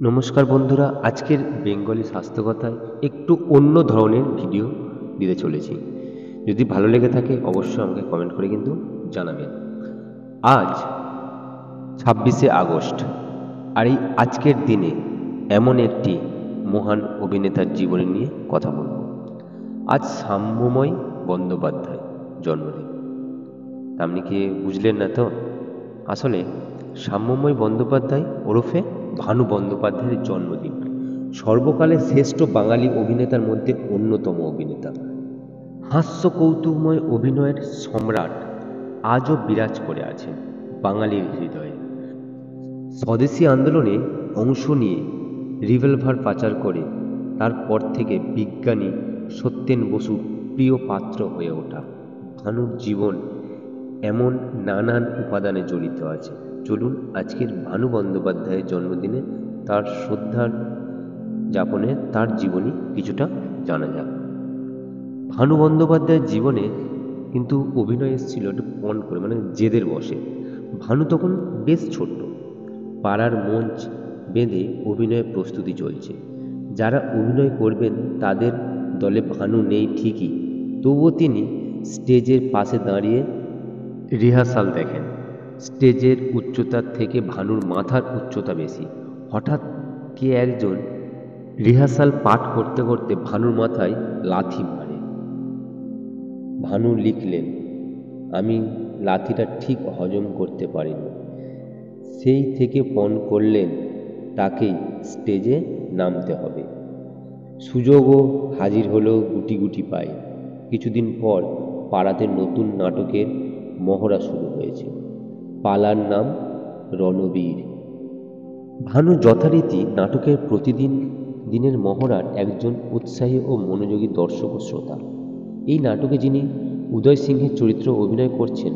নমস্কার বন্ধুরা, আজকের বেঙ্গলি স্বাস্থ্যকথায় একটু অন্য ধরনের ভিডিও দিতে চলেছি। যদি ভালো লেগে থাকে অবশ্যই আমাকে কমেন্ট করে কিন্তু জানাবেন। আজ 26শে আগস্ট, আর এই আজকের দিনে এমন একটি মহান অভিনেতার জীবনী নিয়ে কথা বলব। আজ সাম্যময় বন্দ্যোপাধ্যায় জন্মদিন। আপনি কি বুঝলেন না তো? আসলে সাম্যময় বন্দ্যোপাধ্যায় ওরফে ভানু বন্দ্যোপাধ্যায়ের জন্মদিন। সর্বকালের শ্রেষ্ঠ বাঙালি অভিনেতার মধ্যে অন্যতম অভিনেতা। হাস্য কৌতুকময় অভিনয়ের সম্রাট আজও বিরাজ করে আছেন বাঙালির হৃদয়ে। স্বদেশী আন্দোলনে অংশ নিয়ে রিভলভার পাচার করে তারপর থেকে বিজ্ঞানী সত্যেন বসুর প্রিয় পাত্র হয়ে ওঠা ভানুর জীবন এমন নানান উপাদানে জড়িত আছে। চলুন আজকের ভানু বন্দ্যোপাধ্যায়ের জন্মদিনে তার শ্রদ্ধা যাপনে তার জীবনী কিছুটা জানা যাক। ভানু বন্দ্যোপাধ্যায়ের জীবনে কিন্তু অভিনয় এসেছিল একটু পণ করে, মানে জেদের বসে। ভানু তখন বেশ ছোট্ট। পাড়ার মঞ্চ বেঁধে অভিনয়ের প্রস্তুতি চলছে। যারা অভিনয় করবেন তাদের দলে ভানু নেই ঠিকই, তবুও তিনি স্টেজের পাশে দাঁড়িয়ে রিহার্সাল দেখেন। স্টেজের উচ্চতার থেকে ভানুর মাথার উচ্চতা বেশি। হঠাৎ কে একজন রিহার্সাল পাঠ করতে করতে ভানুর মাথায় লাথি মারে। ভানু লিখলেন, আমি লাথিটা ঠিক হজম করতে পারিনি। সেই থেকে পণ করলেন তাকেই স্টেজে নামতে হবে। সুযোগও হাজির হলো গুটি গুটি পায়ে। কিছুদিন পর পাড়াতে নতুন নাটকের মহড়া শুরু হয়েছে। পালার নাম রণবীর। ভানু যথারীতি নাটকের প্রতিদিন দিনের মহড়ার একজন উৎসাহী ও মনোযোগী দর্শক ও শ্রোতা। এই নাটকে যিনি উদয় সিংহের চরিত্র অভিনয় করছেন,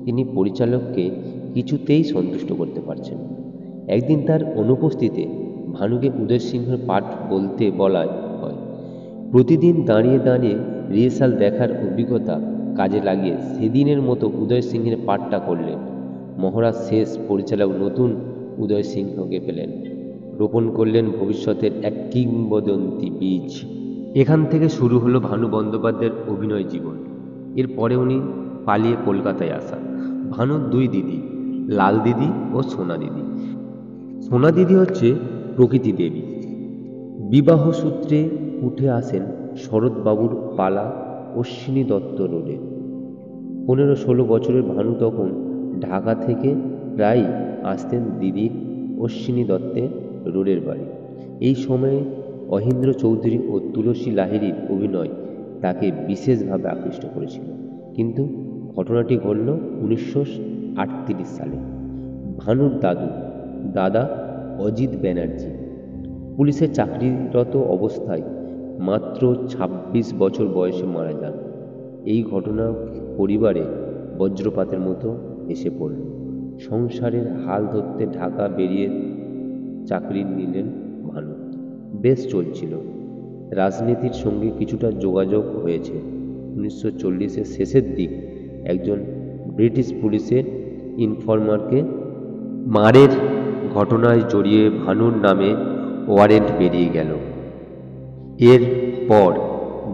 তিনি পরিচালককে কিছুতেই সন্তুষ্ট করতে পারছেন না। একদিন তার অনুপস্থিতিতে ভানুকে উদয় সিংহের পাঠ বলতে বলা হয়। প্রতিদিন দাঁড়িয়ে দাঁড়িয়ে রিহার্সাল দেখার অভিজ্ঞতা কাজে লাগিয়ে সেদিনের মতো উদয় সিংহের পাঠটা করলেন। মহড়া শেষ, পরিচালক নতুন উদয় সিংহকে পেলেন, রোপণ করলেন ভবিষ্যতের এক কিংবদন্তি বীজ। এখান থেকে শুরু হলো ভানু বন্দ্যোপাধ্যায়ের অভিনয় জীবন। এরপরে উনি পালিয়ে কলকাতায় আসা। ভানুর দুই দিদি, লাল দিদি ও সোনা দিদি। সোনা দিদি হচ্ছে প্রকৃতি দেবী। বিবাহ সূত্রে উঠে আসেন শরৎবাবুর পালা অশ্বিনী দত্ত রোডে। 15-16 বছরের ভানু তখন ঢাকা থেকে প্রায়ই আসতেন দিদির অশ্বিনী দত্তের রোডের বাড়ি। এই সময়ে অহিন্দ্র চৌধুরী ও তুলসী লাহিড়ীর অভিনয় তাকে বিশেষভাবে আকৃষ্ট করেছিল। কিন্তু ঘটনাটি ঘটল 1938 সালে। ভানুর দাদা অজিত ব্যানার্জি পুলিশে চাকরিরত অবস্থায় মাত্র 26 বছর বয়সে মারা যান। এই ঘটনা পরিবারে বজ্রপাতের মতো এসে পড়ল। সংসারের হাল ধরতে ঢাকা বেরিয়ে চাকরি নিলেন ভানু। বেশ চলছিল। রাজনীতির সঙ্গে কিছুটা যোগাযোগ হয়েছে। 1940-এর শেষের দিক একজন ব্রিটিশ পুলিশের ইনফরমারকে মারের ঘটনায় জড়িয়ে ভানুর নামে ওয়ারেন্ট বেরিয়ে গেল। এর পর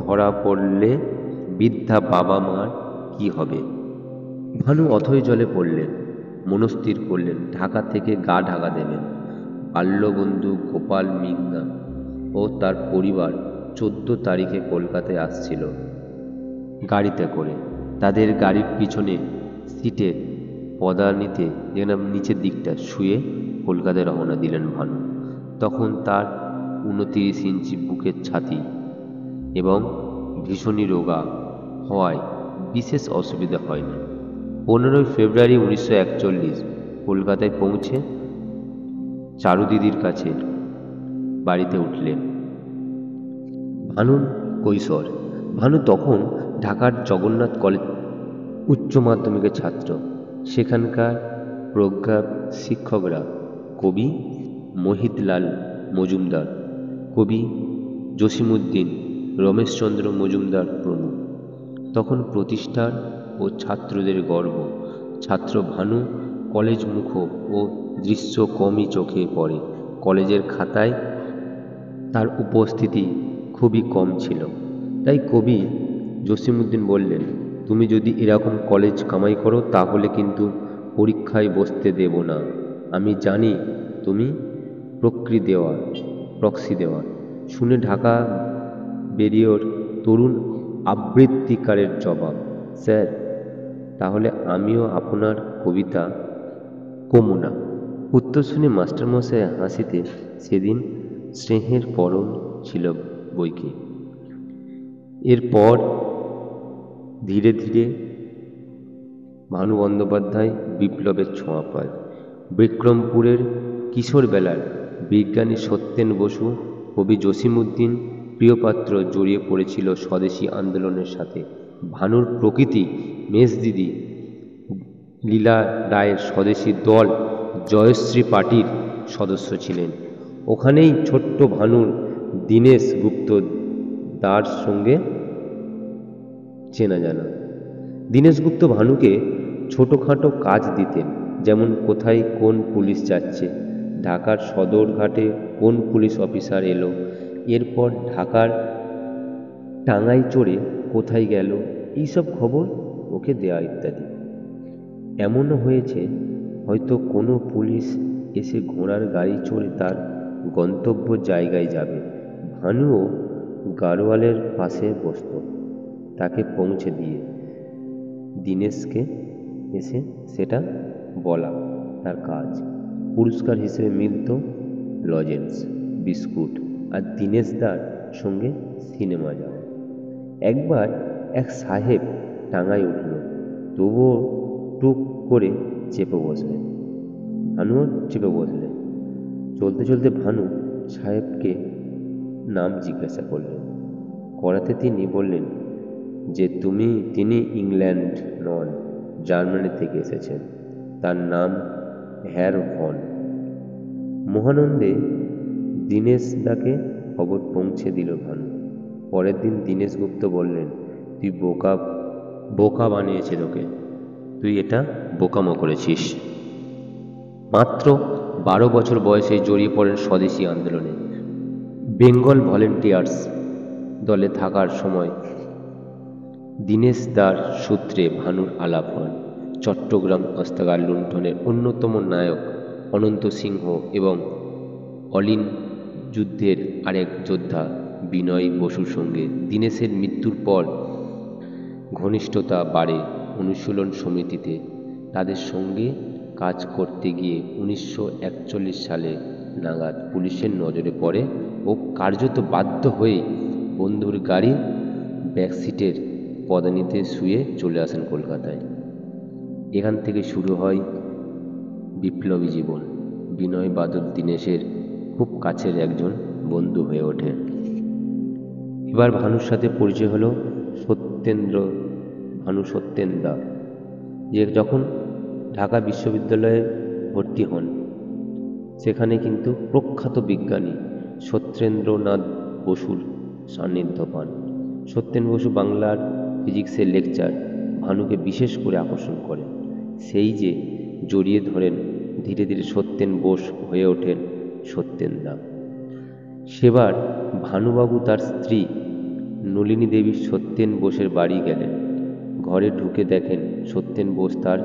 ধরা পড়লে বৃদ্ধা বাবা মার কি হবে? ভানু অথই জলে পড়লেন, মনস্থির করলেন ঢাকা থেকে গা ঢাকা দেবেন। বাল্যবন্ধু গোপাল মিঙ্গা ও তার পরিবার 14 তারিখে কলকাতায় আসছিল গাড়িতে করে। তাদের গাড়ির পিছনে সিটের পদানিতে যেন নিচের দিকটা শুয়ে কলকাতায় রওনা দিলেন ভানু। তখন তার 29 ইঞ্চি বুকের ছাতি এবং ভীষণই রোগা হওয়ায় বিশেষ অসুবিধা হয়নি। 15 ফেব্রুয়ারি 1941 কলকাতায় পৌঁছে চারু দিদির কাছে বাড়িতে উঠলেন। ভানুর কৈশোর। ভানু তখন ঢাকার জগন্নাথ কলেজ উচ্চ মাধ্যমিকের ছাত্র। সেখানকার প্রজ্ঞা শিক্ষকরা কবি মোহিতলাল মজুমদার, কবি জসিমউদ্দিন, রমেশচন্দ্র মজুমদার প্রমুখ। তখন প্রতিষ্ঠান ও ছাত্রদের গর্ব। ছাত্র ভানু কলেজমুখ ও দৃশ্য কমই চোখে পড়ে। কলেজের খাতায় তার উপস্থিতি খুবই কম ছিল। তাই কবি জসিমউদ্দিন বললেন, তুমি যদি এরকম কলেজ কামাই করো তাহলে কিন্তু পরীক্ষায় বসতে দেব না। আমি জানি তুমি প্রক্সি দেওয়ার। শুনে ঢাকা বেরিওর তরুণ আবৃত্তিকারের জবাব, স্যার, তাহলে আমিও আপনার কবিতা কমু না। উত্তর শুনে মাস্টারমশাই হাসিতে সেদিন স্নেহের পরণ ছিল বইকি। এরপর ধীরে ধীরে ভানু বন্দ্যোপাধ্যায় বিপ্লবের ছোঁয়া পায়। বিক্রমপুরের কিশোরবেলার বিজ্ঞানী সত্যেন বসু, কবি জসিমউদ্দিন প্রিয়পাত্র জড়িয়ে পড়েছিল স্বদেশী আন্দোলনের সাথে। ভানুর প্রকৃতি মেজদিদি লীলা রায়ের স্বদেশী দল জয়শ্রী পার্টির সদস্য ছিলেন। ওখানেই ছোট্ট ভানুর দীনেশ গুপ্ত দার সঙ্গে চেনা জানা। দীনেশগুপ্ত ভানুকে ছোটোখাটো কাজ দিতেন, যেমন কোথায় কোন পুলিশ যাচ্ছে, ঢাকার সদরঘাটে কোন পুলিশ অফিসার এলো, এরপর ঢাকার টাঙ্গাই চড়ে কোথায় গেল, এইসব খবর ওকে দেয়া ইত্যাদি। এমনও হয়েছে হয়তো কোনো পুলিশ এসে ঘোড়ার গাড়ি চড়ে তার গন্তব্য জায়গায় যাবে, ভানুও গাড়োয়ালের পাশে বসত তাকে পৌঁছে দিয়ে। দীনেশকে এসে সেটা বলা তার কাজ। পুরস্কার হিসেবে মিলত লজেন্স, বিস্কুট আর দীনেশদার সঙ্গে সিনেমা যাওয়া। একবার এক সাহেব টাঙায় উঠল, তবুও টুক করে চেপে বসলেন। ভানুও চেপে বসলেন। চলতে চলতে ভানু সাহেবকে নাম জিজ্ঞাসা করলেন। করাতে তিনি বললেন যে তিনি ইংল্যান্ড নন, জার্মানি থেকে এসেছেন। তার নাম হ্যার ভন। মহানন্দে দীনেশদাকে খবর পৌঁছে দিল ভানু। পরের দিন দীনেশগুপ্ত বললেন, তুই বোকা বানিয়েছে তোকে, তুই এটা বোকামো করেছিস। মাত্র 12 বছর বয়সে জড়িয়ে পড়েন স্বদেশী আন্দোলনে। বেঙ্গল ভলেন্টিয়ার্স দলে থাকার সময় দীনেশদার সূত্রে ভানুর আলাপ হন। চট্টগ্রাম অস্ত্রাগার লুণ্ঠনের অন্যতম নায়ক অনন্ত সিংহ এবং অলিন যুদ্ধের আরেক যোদ্ধা বিনয় বসুর সঙ্গে দীনেশের মৃত্যুর পর ঘনিষ্ঠতা বাড়ে। অনুশীলন সমিতিতে তাদের সঙ্গে কাজ করতে গিয়ে 1941 সালে নাগাদ পুলিশের নজরে পড়ে ও কার্যত বাধ্য হয়ে বন্ধুর গাড়ির ব্যাকসিটের পদানিতে শুয়ে চলে আসেন কলকাতায়। এখান থেকে শুরু হয় বিপ্লবী জীবন। বিনয় বাদল দীনেশের খুব কাছের একজন বন্ধু হয়ে ওঠে। এবার ভানুর সাথে পরিচয় হলো সত্যেন দা, যে যখন ঢাকা বিশ্ববিদ্যালয়ে ভর্তি হন সেখানে কিন্তু প্রখ্যাত বিজ্ঞানী সত্যেন্দ্রনাথ বসুর সান্নিধ্য পান। সত্যেন বসু বাংলার ফিজিক্সের লেকচার ভানুকে বিশেষ করে আকর্ষণ করেন। সেই যে জড়িয়ে ধরেন, ধীরে ধীরে সত্যেন বোস হয়ে ওঠেন সত্যেনদা। সেবার ভানুবাবু তার স্ত্রী নলিনী দেবী সত্যেন বোসের বাড়ি গেলেন। ঘরে ঢুকে দেখেন সত্যেন বোস তার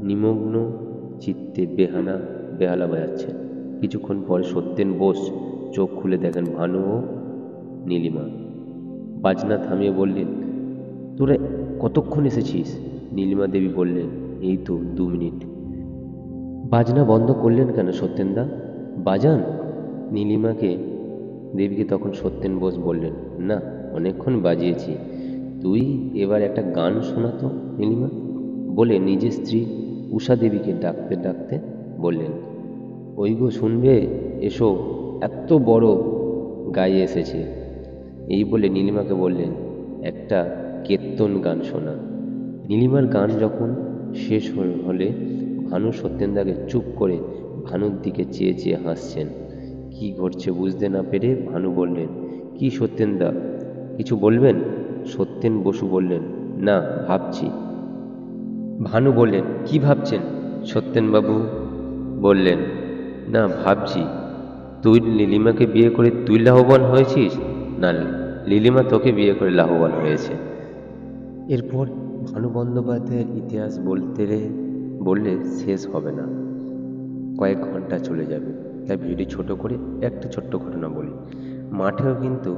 নিমগ্ন চিত্তে বেহালা বাজাচ্ছেন। কিছুক্ষণ পরে সত্যেন বোস চোখ খুলে দেখেন ভানু ও নীলিমা। বাজনা থামিয়ে বললেন, তোরা কতক্ষণ এসেছিস? নীলিমা দেবী বললেন, এই তো 2 মিনিট। বাজনা বন্ধ করলেন কেন সত্যেনদা? বাজান। দেবীকে তখন সত্যেন বোস বললেন, না, অনেকক্ষণ বাজিয়েছি, তুই এবার একটা গান শোনা তো নীলিমা, বলে নিজের স্ত্রী উষা দেবীকে ডাকতে ডাকতে বললেন, ওই গো শুনবে, এসো, এত বড় গায়ে এসেছে। এই বলে নীলিমাকে বললেন, একটা কীর্তন গান শোনা। নীলিমার গান যখন শেষ হলে ভানু সত্যেনদাকে চুপ করে ভানুর দিকে চেয়ে চেয়ে হাসছেন। কি ঘটছে বুঝতে না পেরে ভানু বললেন, কি সত্যেনদা, কিছু বলবেন? সত্যেন বসু বললেন, না, ভাবছি। ভানু বললেন, কি ভাবছেন? সত্যেনবাবু বললেন, না, ভাবছি তুই নীলিমাকে বিয়ে করে তুই লাভবান হয়েছিস, না নীলিমা তোকে বিয়ে করে লাভবান হয়েছে? এরপর ভানু বন্দ্যোপাধ্যায়ের ইতিহাস বললে শেষ হবে না, কয়েক ঘন্টা চলে যাবে। তাই ভিডিওটি ছোট করে একটা ছোট্ট ঘটনা বলি। মাঠেও কিন্তু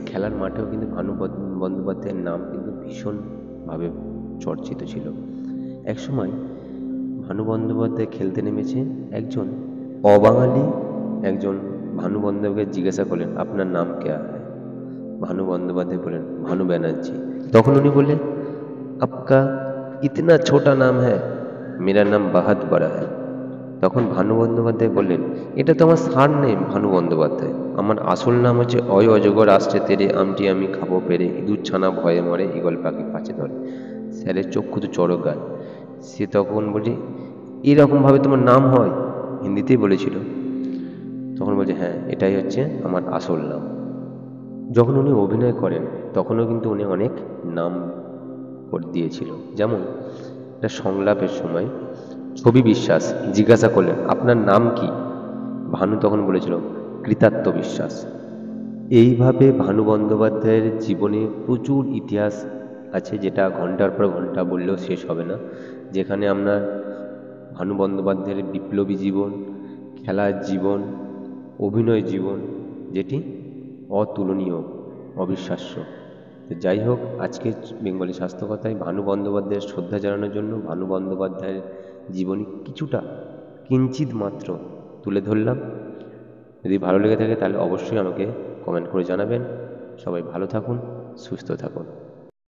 খেলার মাঠেও কিন্তু বন্দ্যোপাধ্যায়ের নাম কিন্তু ভীষণভাবে চর্চিত ছিল। একসময় ভানু বন্দ্যোপাধ্যায় খেলতে নেমেছে, একজন অবাঙালি একজন ভানু বন্দ্যোপাধ্যায়কে জিজ্ঞাসা করলেন, আপনার নাম क्या है? ভানু বন্দ্যোপাধ্যায় বললেন, ভানু ব্যানার্জি। তখন উনি বললেন, आपका इतना छोटा नाम है, मेरा नाम बहुत बड़ा है। তখন ভানু বন্দ্যোপাধ্যায় বললেন, এটা তো আমার সার নেম ভানু বন্দ্যোপাধ্যায়, আমার আসল নাম হচ্ছে অয় অজগর আসছে তেরে, আমটি আমি খাবো পেরে, ইঁদুর ছানা ভয়ে মরে, ঈগল পাখি পাছে ধরে। স্যারের চক্ষু তো চড়ক গায়। সে তখন বলছে, এরকমভাবে তোমার নাম হয়? হিন্দিতেই বলেছিল। তখন বলছে, হ্যাঁ, এটাই হচ্ছে আমার আসল নাম। যখন উনি অভিনয় করেন তখনও কিন্তু উনি অনেক নাম দিয়েছিল। যেমন একটা সংলাপের সময় ছবি বিশ্বাস জিজ্ঞাসা করলেন, আপনার নাম কি? ভানু তখন বলেছিল, কৃতার্থ বিশ্বাস। এইভাবে ভানু বন্দ্যোপাধ্যায়ের জীবনে প্রচুর ইতিহাস আছে, যেটা ঘন্টার পর ঘন্টা বললেও শেষ হবে না। যেখানে আমরা ভানু বন্দ্যোপাধ্যায়ের বিপ্লবী জীবন, খেলার জীবন, অভিনয় জীবন, যেটি অতুলনীয়, অবিশ্বাস্য। তো যাই হোক, আজকে বেঙ্গলি স্বাস্থ্য কথায় ভানু বন্দ্যোপাধ্যায়ের শ্রদ্ধা জানানোর জন্য ভানু বন্দ্যোপাধ্যায়ের জীবনী কিছুটা কিঞ্চিত মাত্র তুলে ধরলাম। যদি ভালো লেগে থাকে তাহলে অবশ্যই আমাকে কমেন্ট করে জানাবেন। সবাই ভালো থাকুন, সুস্থ থাকুন।